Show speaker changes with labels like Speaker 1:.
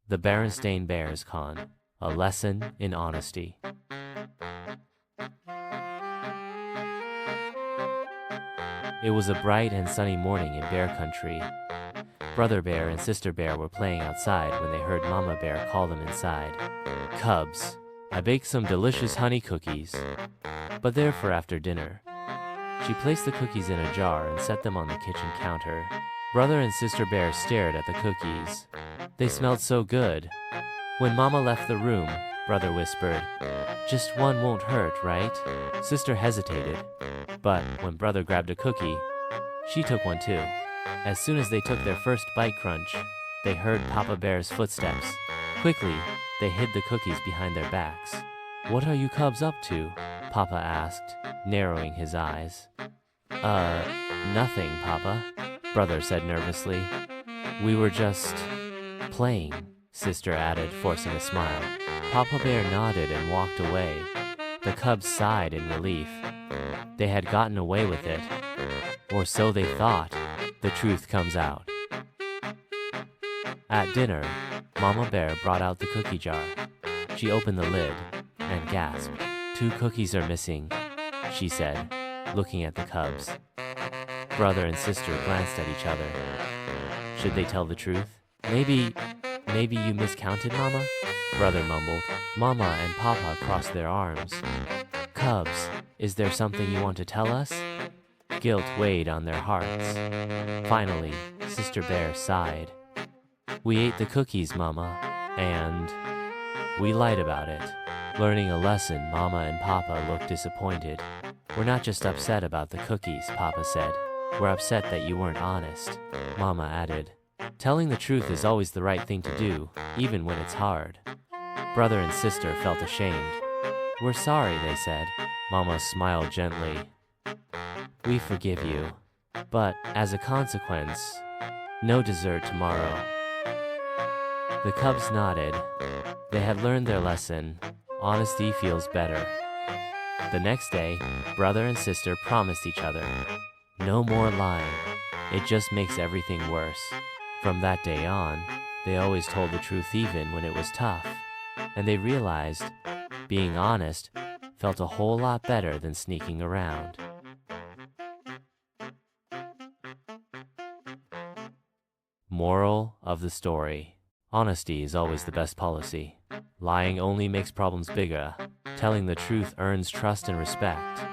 Speaker 1: The Berenstain Bears Con, a lesson in honesty. It was a bright and sunny morning in Bear Country. Brother Bear and Sister Bear were playing outside when they heard Mama Bear call them inside. "Cubs, I baked some delicious honey cookies, but they're for after dinner." She placed the cookies in a jar and set them on the kitchen counter. Brother and Sister Bear stared at the cookies. They smelled so good. When Mama left the room, Brother whispered, "Just one won't hurt, right?" Sister hesitated, but when Brother grabbed a cookie, she took one too. As soon as they took their first bite crunch, they heard Papa Bear's footsteps. Quickly, they hid the cookies behind their backs. "What are you cubs up to?" Papa asked, narrowing his eyes. Nothing, Papa," Brother said nervously. "We were just playing," Sister added, forcing a smile. Papa Bear nodded and walked away. The cubs sighed in relief. They had gotten away with it. Or so they thought. The truth comes out. At dinner, Mama Bear brought out the cookie jar. She opened the lid and gasped. "Two cookies are missing," she said, looking at the cubs. Brother and Sister glanced at each other. Should they tell the truth? Maybe you miscounted, Mama?" Brother mumbled. Mama and Papa crossed their arms. "Cubs, is there something you want to tell us?" Guilt weighed on their hearts. Finally, Sister Bear sighed. "We ate the cookies, Mama, and we lied about it." Learning a lesson, Mama and Papa looked disappointed. "We're not just upset about the cookies," Papa said. "We're upset that you weren't honest," Mama added. "Telling the truth is always the right thing to do, even when it's hard." Brother and Sister felt ashamed. "We're sorry," they said. Mama smiled gently. "We forgive you. But, as a consequence, no dessert tomorrow." The cubs nodded. They had learned their lesson. Honesty feels better. The next day, Brother and Sister promised each other, "No more lying. It just makes everything worse." From that day on, they always told the truth even when it was tough. And they realized being honest felt a whole lot better than sneaking around. Moral of the story: honesty is always the best policy. Lying only makes problems bigger. Telling the truth earns trust and respect.